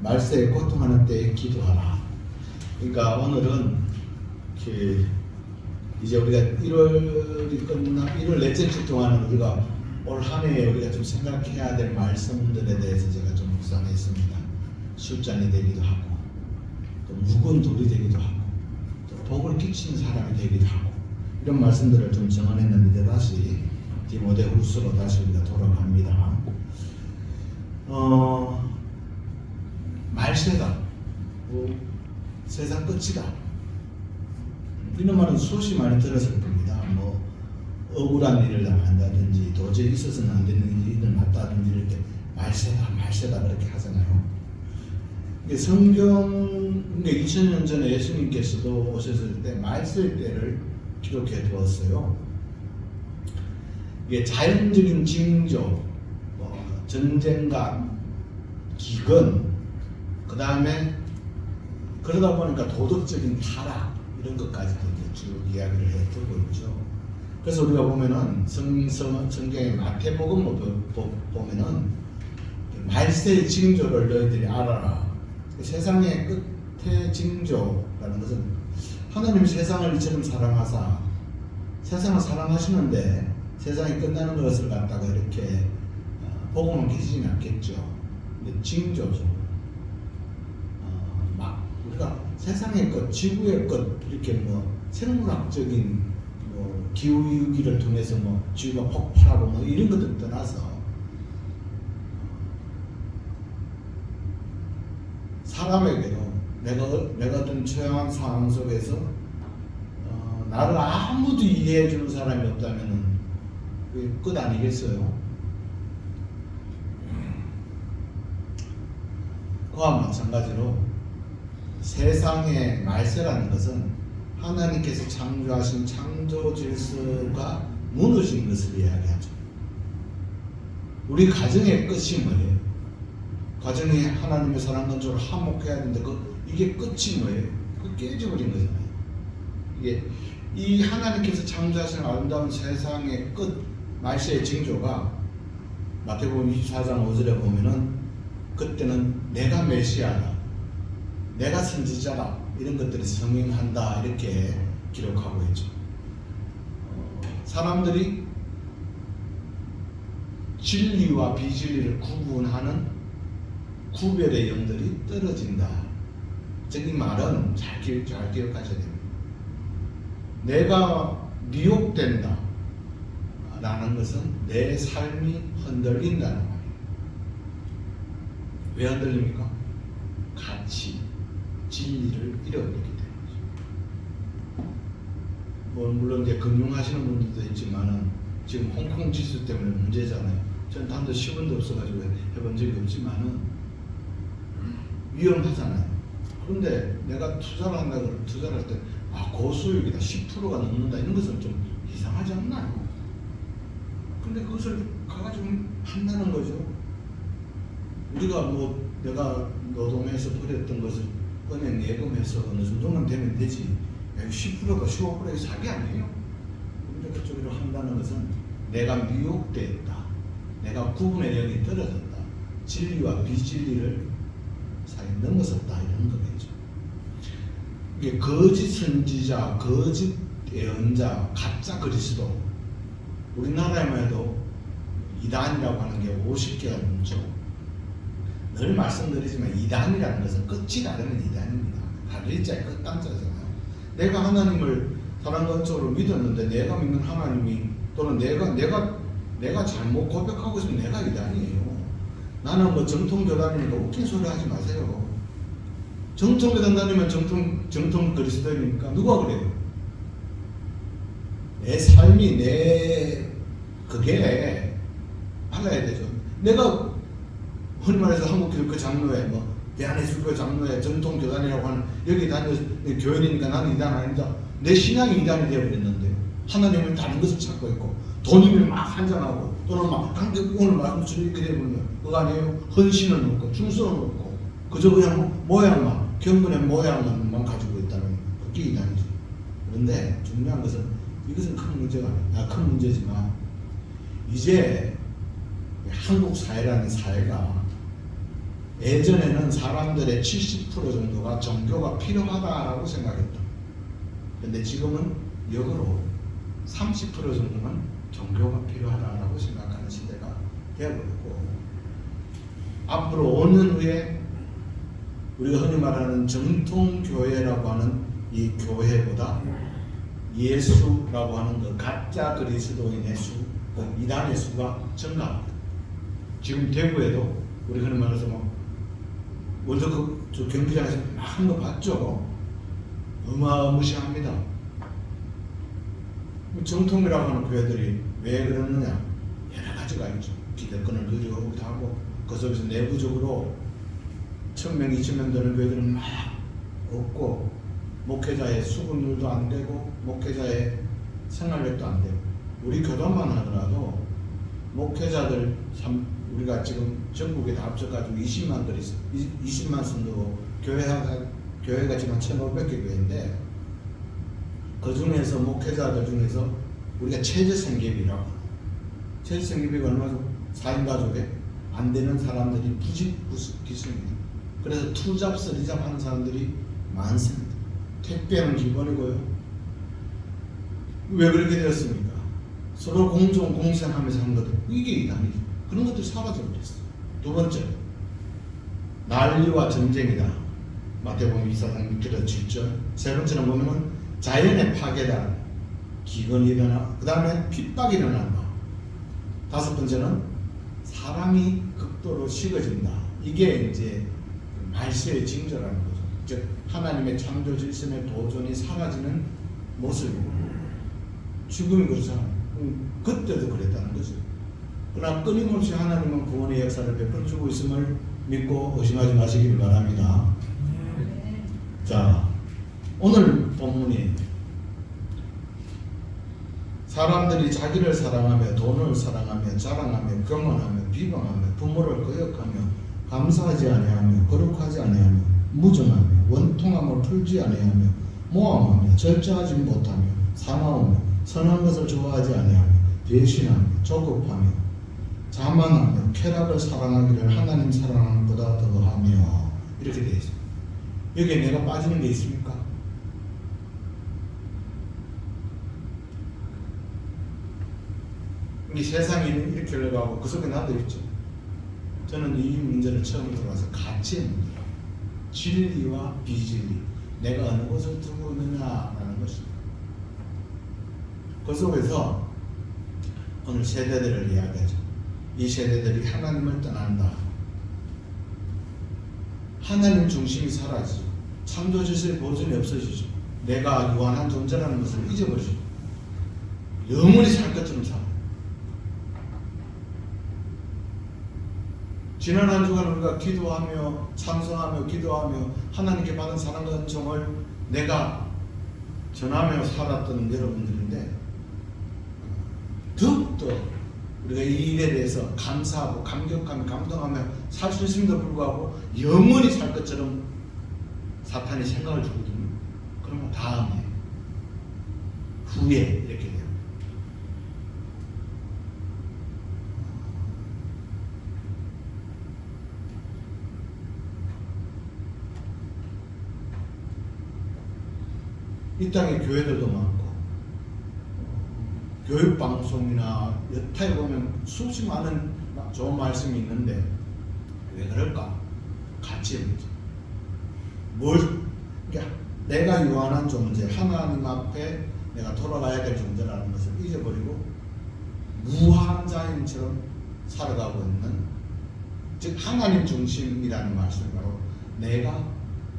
말세에 고통하는 때에 기도하라. 그러니까 오늘은 이제 우리가 1월이 끝나 1월 넷째 주 동안은 우리가 올 한 해에 우리가 좀 생각해야 될 말씀들에 대해서 제가 좀 묵상했습니다. 술잔이 되기도 하고, 또 묵은 돌이 되기도 하고, 또 복을 끼치는 사람이 되기도 하고, 이런 말씀들을 좀 정언했는데 다시 디모데후서로 다시 우리가 돌아갑니다. 말세다, 세상 끝이다, 이런 말은 수없이 많이 들었을 겁니다. 뭐 억울한 일을 당한다든지 도저히 있어서는 안 되는 일이 일어났다든지 이럴 때 말세다 그렇게 하잖아요. 성경 2000년 전에 예수님께서도 오셨을 때 말세 때를 기록해 두었어요. 이게 자연적인 징조, 전쟁과 기근, 그 다음에 그러다 보니까 도덕적인 타락, 이런 것까지도 쭉 이야기를 해두고 있죠. 그래서 우리가 보면은 성경의 마태복음을 보면은 말세의 징조를 너희들이 알아라. 세상의 끝의 징조라는 것은 하나님이 세상을 이처럼 사랑하사, 세상을 사랑하시는데 세상이 끝나는 것을 갖다가 이렇게 복음은 계시지는 않겠죠. 근데 징조죠. 우리가 세상의 것, 지구의 것, 이렇게 생물학적인 기후위기를 통해서 지구가 폭발하고 이런 것들 떠나서 사람에게도 내가 어떤 처한 상황 속에서 나를 아무도 이해해 주는 사람이 없다면 그게 끝 아니겠어요? 그와 마찬가지로 세상의 말세라는 것은 하나님께서 창조하신 창조 질서가 무너진 것을 이야기하죠. 우리 가정의 끝이 뭐예요? 가정이 하나님의 사랑 건조를 화목해야 되는데 이게 끝이 뭐예요? 그 깨져버린 거잖아요. 이게 이 하나님께서 창조하신 아름다운 세상의 끝, 말세의 징조가 마태복음 24장 5절에 보면은 그때는 내가 메시아다, 내가 선지자다, 이런 것들이 성행한다, 이렇게 기록하고 있죠. 사람들이 진리와 비진리를 구분하는 구별의 영들이 떨어진다. 즉 이 말은 잘 기억하셔야 됩니다. 내가 미혹된다 라는 것은 내 삶이 흔들린다는 말이에요. 왜 흔들립니까? 가치, 진리를 잃어버리기 때문이죠. 물론 이제 금융하시는 분들도 있지만은 지금 홍콩 지수 때문에 문제잖아요. 전 단도 10원도 없어가지고 해본 적이 없지만은 위험하잖아요. 그런데 내가 투자를 한다고 투자를 할 때 고수익이다, 10%가 넘는다, 이런 것은 좀 이상하지 않나요? 근데 그것을 가가지고 한다는 거죠. 우리가 내가 노동해서 벌였던 것을 은행 예금해서 어느 정도는 되면 되지, 10%가 15%가 사기 아니에요? 근데 그쪽으로 한다는 것은 내가 미혹되었다, 내가 구분의 영이 떨어졌다, 진리와 비진리를 사이에 넘어섰다, 이런 거겠죠. 이게 거짓 선지자, 거짓 예언자, 가짜 그리스도, 우리나라에만 해도 이단이라고 하는 게 50개가 넘죠. 늘 말씀드리지만 이단이라는 것은 끝이 다르면 이단입니다. 다르자의 끝단자잖아요. 내가 하나님을 사랑건축으로 믿었는데 내가 믿는 하나님이, 또는 내가 잘못 고백하고 있으면 내가 이단이에요. 나는 정통교단이니까 웃긴 소리 하지 마세요. 정통교단 다니면 정통 그리스도이니까 누가 그래요? 내 삶이 그게 알아야 되죠. 내가 흔히 말해서 한국교회 장로회, 대한예술교 장로회, 정통교단이라고 하는 여기 다녀서 교인이니까 나는 이단 아니다. 내 신앙이 이단이 되어버렸는데요. 하나님은 다른 것을 찾고 있고 돈이면 막 한잔하고, 또는 막 오늘 말씀처럼 이렇게 되어버리면 그거 아니에요? 헌신을 넣고 충성을 넣고 그저 그냥 모양만, 경건의 모양만 가지고 있다는 그게 이단이죠. 그런데 중요한 것은 이것은 큰 문제가 아니에요. 큰 문제지만 이제 한국 사회라는 사회가 예전에는 사람들의 70% 정도가 종교가 필요하다라고 생각했다. 근데 지금은 역으로 30% 정도는 종교가 필요하다라고 생각하는 시대가 되어버렸고, 앞으로 5년 후에 우리가 흔히 말하는 정통교회라고 하는 이 교회보다 예수라고 하는 그 가짜 그리스도인의 수, 그 이단의 수가 증가합니다. 지금 대구에도 우리 흔히 말해서 뭐 월드컵 저 경기장에서 막 한 거 봤죠? 어마무시합니다. 정통이라고 하는 교회들이 왜 그러느냐? 여러 가지가 있죠. 기득권을 누리기도 하고, 그 속에서 내부적으로 1000명, 2000명 되는 교회들은 막 없고, 목회자의 수급률도 안 되고, 목회자의 생활력도 안 되고, 우리 교단만 하더라도 목회자들 우리가 지금 전국에 다 합쳐가지고 20만 선도 교회가 지금 1,500개 교회인데, 그 중에서 목회자들 중에서 우리가 최저생계비라고, 최저생계비가 얼마죠? 4인 가족에 안 되는 사람들이 부지기수입니다. 그래서 투잡, 쓰리잡 하는 사람들이 많습니다. 택배는 기본이고요. 왜 그렇게 되었습니까? 서로 공생하면서 한 것들, 이게 이단이죠. 그런 것들이 사라져버렸어요. 두 번째, 난리와 전쟁이다. 마태복음 24장 6절에서 7절. 세 번째는 보면은 자연의 파괴다. 기근이 일어나. 그 다음에 핍박이 일어난다. 다섯 번째는 사람이 극도로 식어진다. 이게 이제 말세의 징조라는 거죠. 즉 하나님의 창조 질서의 도전이 사라지는 모습이고, 죽음이 그렇잖아요. 그때도 그랬다는 거죠. 그러나 끊임없이 하나님은 구원의 역사를 베풀어주고 있음을 믿고 의심하지 마시길 바랍니다. 자, 오늘 본문이 사람들이 자기를 사랑하며 돈을 사랑하며 자랑하며 경언하며 비방하며 부모를 거역하며 감사하지 아니하며 거룩하지 아니하며 무정하며 원통함을 풀지 아니하며 모함하며 절제하지 못하며 사나우며 선한 것을 좋아하지 아니하며 배신하며 조급하며 자만하며 쾌락을 사랑하기를 하나님 사랑하는 것보다 더하며, 이렇게 되어 있습니다. 여기에 내가 빠지는 게 있습니까? 이 세상이 이렇게 흘러가고 그 속에 나도 있죠. 저는 이 문제를 처음 들어와서 가치의 문제, 진리와 비진리, 내가 어느 곳을 두고 있느냐라는 것입니다. 그 속에서 오늘 세대들을 이야기하죠. 이 세대들이 하나님을 떠난다. 하나님 중심이 사라지죠. 창조 질서의 보존이 없어지죠. 내가 유한한 존재라는 것을 잊어버리죠. 영원히 살 것처럼 살아. 지난 한 주간 우리가 기도하며 찬송하며 기도하며 하나님께 받은 사랑과 은총을 내가 전하며 살았던 여러분들인데, 더욱더 우리가 이 일에 대해서 감사하고 감격하며 감동하며 살 수 있음에도 불구하고 영원히 살 것처럼 사탄이 생각을 주거든요. 그러면 다음에 후에 이렇게 돼요. 이 땅에 교회들도 많고 교육방송이나 여타에 보면 수없이 많은 좋은 말씀이 있는데 왜 그럴까? 가치의 문제. 그러니까 내가 유한한 존재, 하나님 앞에 내가 돌아가야 될 존재라는 것을 잊어버리고 무한자인처럼 살아가고 있는, 즉 하나님 중심이라는 말씀이 바로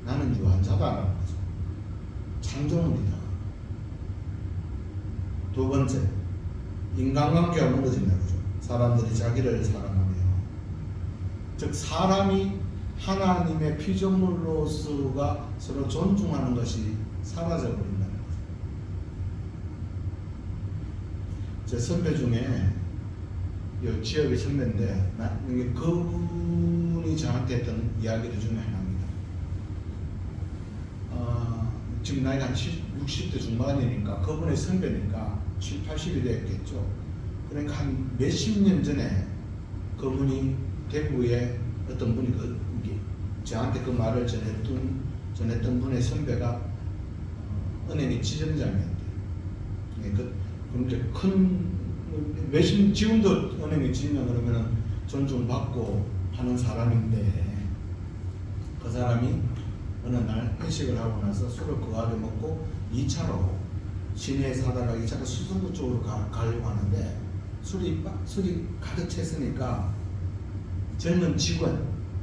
나는 유한자다라는 거죠. 창조물이다. 두 번째, 인간관계가 무너진다는 거죠. 사람들이 자기를 사랑하며, 즉 사람이 하나님의 피조물로서가 서로 존중하는 것이 사라져 버린다는 거죠. 제 선배 중에 이 지역의 선배인데 그분이 저한테 했던 이야기들 중에 하나입니다. 지금 나이가 한 60대 중반이니까 그분의 선배니까 70, 80이 됐겠죠. 그러니까 한 몇십 년 전에 그분이 대구에 어떤 분이 저한테 그 말을 전했던 분의 선배가 은행의 지점장이었대요. 그런데 지금도 은행의 지점장 그러면은 존중받고 하는 사람인데, 그 사람이 어느 날 회식을 하고 나서 술을 거하게 먹고 2차로 시내에 사다가 2차로 수성구 쪽으로 가려고 하는데 술이 가득 찼으니까 젊은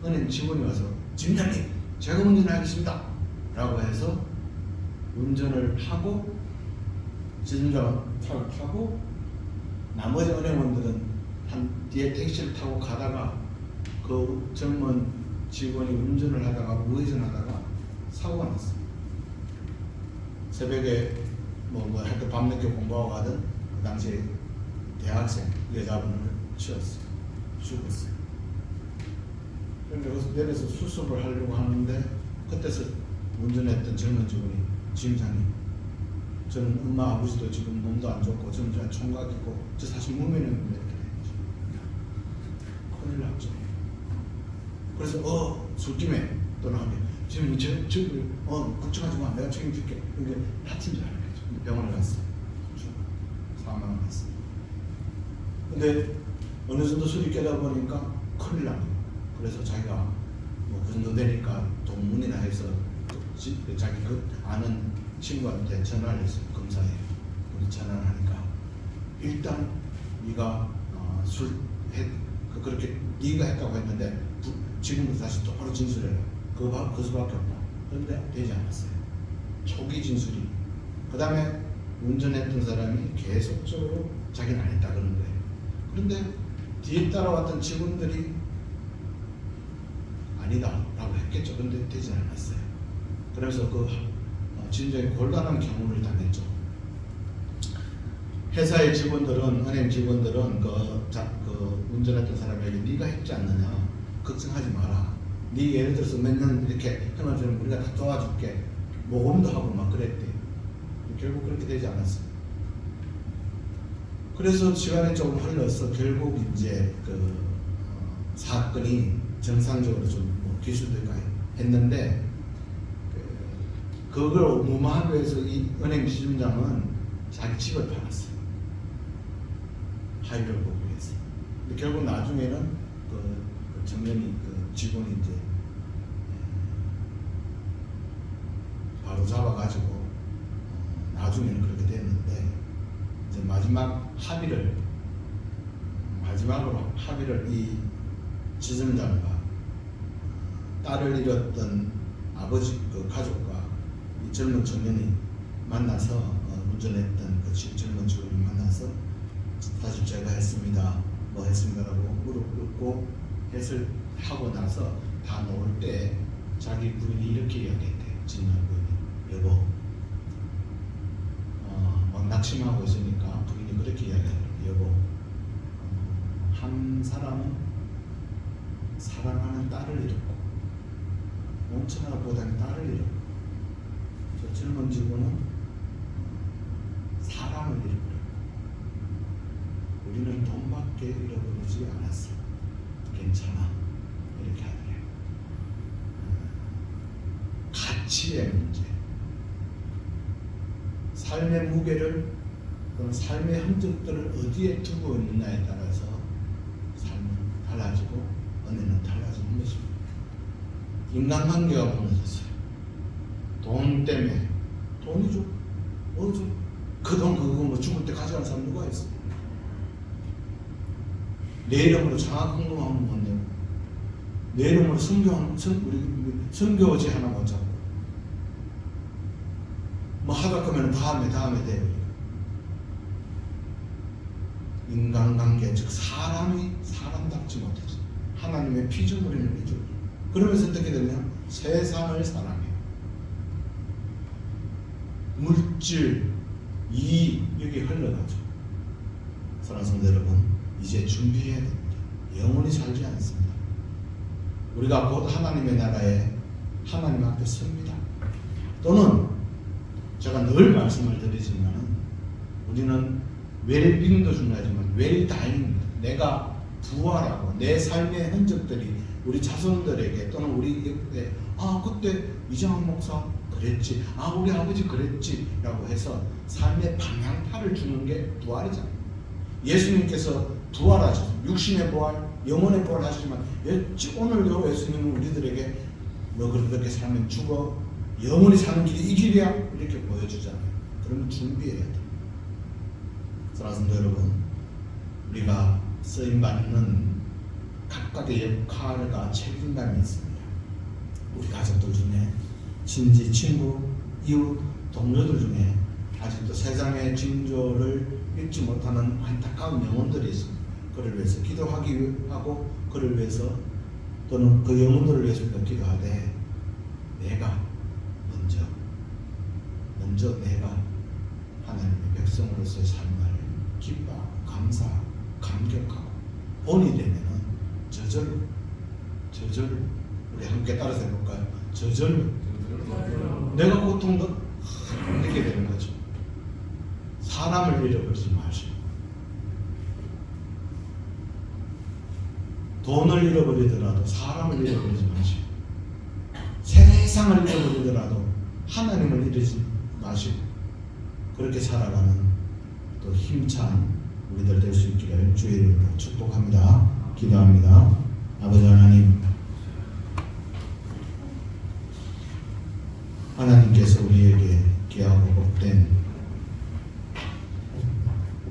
은행 직원이 와서 지점장님 제가 운전하겠습니다 라고 해서 운전을 하고 지점장 차를 타고 나머지 은행원들은 뒤에 택시를 타고 가다가 그 젊은 직원이 운전을 하다가 우회전하다가 사고가 났어요. 새벽에 하여튼 밤늦게 공부하고 가던 그 당시에 대학생 여자분을 치었어요. 죽었어요. 그런데 거기서 내려서 수습을 하려고 하는데 그때서 운전했던 젊은 직원이 지점장님 저는 엄마 아버지도 지금 몸도 안 좋고 저는 총각 있고 저 사실 무면허인데 큰일 났죠. 그래서 술김에 또 나한테 지금 걱정하지 마 내가 책임질게. 근데 다친 줄 알았겠죠. 병원에 갔어요. 사망을 했어요. 근데 어느 정도 술이 깨다 보니까 큰일 난 거예요. 그래서 자기가 그 정도 되니까 동문이나 해서 자기 그 아는 친구한테 전화를 했어요. 검사에 우리 전화를 하니까 일단 네가 그렇게 네가 했다고 했는데 지금도 다시 똑바로 진술해라. 그 수밖에 없다. 그런데 되지 않았어요. 초기 진술이. 그 다음에 운전했던 사람이 계속적으로 자기는 안 했다 그러는 거예요. 그런데 뒤에 따라왔던 직원들이 아니다 라고 했겠죠. 그런데 되지 않았어요. 그래서 진정이 곤란한 경우를 당했죠. 회사의 직원들은, 은행 직원들은 운전했던 사람에게 네가 했지 않느냐, 걱정하지 마라. 네 예를 들어서 몇 년 이렇게 해놓으면 우리가 다 도와줄게. 모금도 하고 막 그랬대. 결국 그렇게 되지 않았어요. 그래서 시간이 조금 흘러서 결국 이제 사건이 정상적으로 좀 기술될까 했는데 그걸 무마하기 위해서 이 은행 지점장은 자기 집을 팔았어요. 파일을 보기 위해서. 근데 결국 나중에는 청년이 직원이 이제 바로 잡아가지고 나중에는 그렇게 됐는데 이제 마지막으로 합의를 이 지점장과 딸을 잃었던 아버지 가족과 이 젊은 청년이 만나서 운전했던 그 젊은 직원이 만나서 사실 제가 했습니다. 뭐 했습니다라고 무릎 꿇고 해설하고 나서 다 놓을 때 자기 부인이 이렇게 이야기했대. 진영 부인이 여보 막 낙심하고 있으니까 부인이 그렇게 이야기하더라고. 여보 한 사람은 사랑하는 딸을 잃었고 온천하고 보다는 딸을 잃었고 저 젊은 직원은 사람을 잃어버렸고 우리는 돈밖에 잃어버리지 않았어. 괜찮아. 이렇게 하더래요. 가치의 문제. 삶의 무게를 또는 삶의 흔적들을 어디에 두고 있느냐에 따라서 삶은 달라지고 은혜는 달라지는 것입니다. 인간관계가 무너졌어요. 돈 때문에 돈이 좀 그 돈 그거 뭐 죽을 때 가져간 사람 누가 있어? 내 이름으로 장학금하면 못 내고 내 이름으로 선교지 하나 못 잡고 뭐 하다 보면 다음에 돼요. 인간관계 즉 사람답지 못해서 하나님의 피조물임을 해줘. 그러면서 어떻게 되냐? 세상을 사랑해요. 물질, 이익 여기 흘러가죠. 사랑하는 성도 여러분, 이제 준비해야 됩니다. 영원히 살지 않습니다. 우리가 곧 하나님의 나라에 하나님 앞에 섭니다. 또는 제가 늘 말씀을 드리지만 우리는 웰빙도 중요하지만 웰다잉입니다. 내가 부활하고 내 삶의 흔적들이 우리 자손들에게 또는 우리 그때 이장한 목사 그랬지, 우리 아버지 그랬지 라고 해서 삶의 방향타를 주는 게 부활이잖아요. 예수님께서 부활하셨습니다. 육신의 부활, 영혼의 부활 하시지만 오늘도 예수님은 우리들에게 너 그렇게 살면 죽어, 영원히 사는 길이 이 길이야 이렇게 보여주잖아요. 그러면 준비해야 돼. 사랑하는 여러분, 우리가 쓰임받는 각각의 역할과 책임감이 있습니다. 우리 가족들 중에 친지, 친구, 이웃, 동료들 중에 아직도 세상의 징조를 읽지 못하는 안타까운 영혼들이 있습니다. 그를 위해서 기도하기 하고 그를 위해서 또는 그 영혼들을 위해서 기도하되 내가 먼저 내가 하나님의 백성으로서의 삶을 기뻐하고 감사하고 감격하고 본이 되면은 저절로 우리 함께 따라서 해볼까요? 저절로 내가 고통도 느끼게 되는 거죠. 사람을 잃어버리지 마시고 돈을 잃어버리더라도 사람을 잃어버리지 마시고 세상을 잃어버리더라도 하나님을 잃지 마시고 그렇게 살아가는 또 힘찬 우리들 될 수 있기를 주의 이름으로 축복합니다. 기도합니다. 아버지 하나님께서 우리에게 귀하고 복된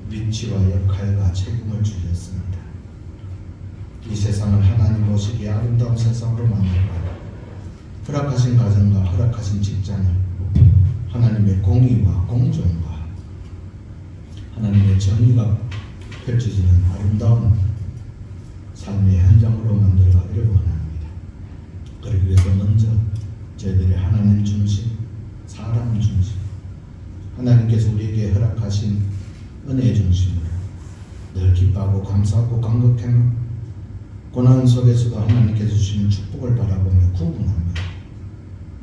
위치와 역할과 책임을 주셨습니다. 이 세상을 하나님 보시기에 아름다운 세상으로 만들고 허락하신 가정과 허락하신 직장을 하나님의 공의와 공정과 하나님의 정의가 펼쳐지는 아름다운 삶의 현장으로 만들어가기를 원합니다. 그러기 위해서 먼저 저희들의 하나님 중심, 사람 중심, 하나님께서 우리에게 허락하신 은혜의 중심으로 늘 기뻐하고 감사하고 감격하며 고난 속에서도 하나님께서 주시는 축복을 바라보며 구분하며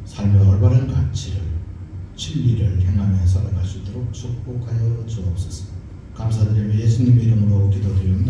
삶의 올바른 가치를 진리를 행하며 살아갈 수 있도록 축복하여 주옵소서. 감사드리며 예수님의 이름으로 기도드립니다.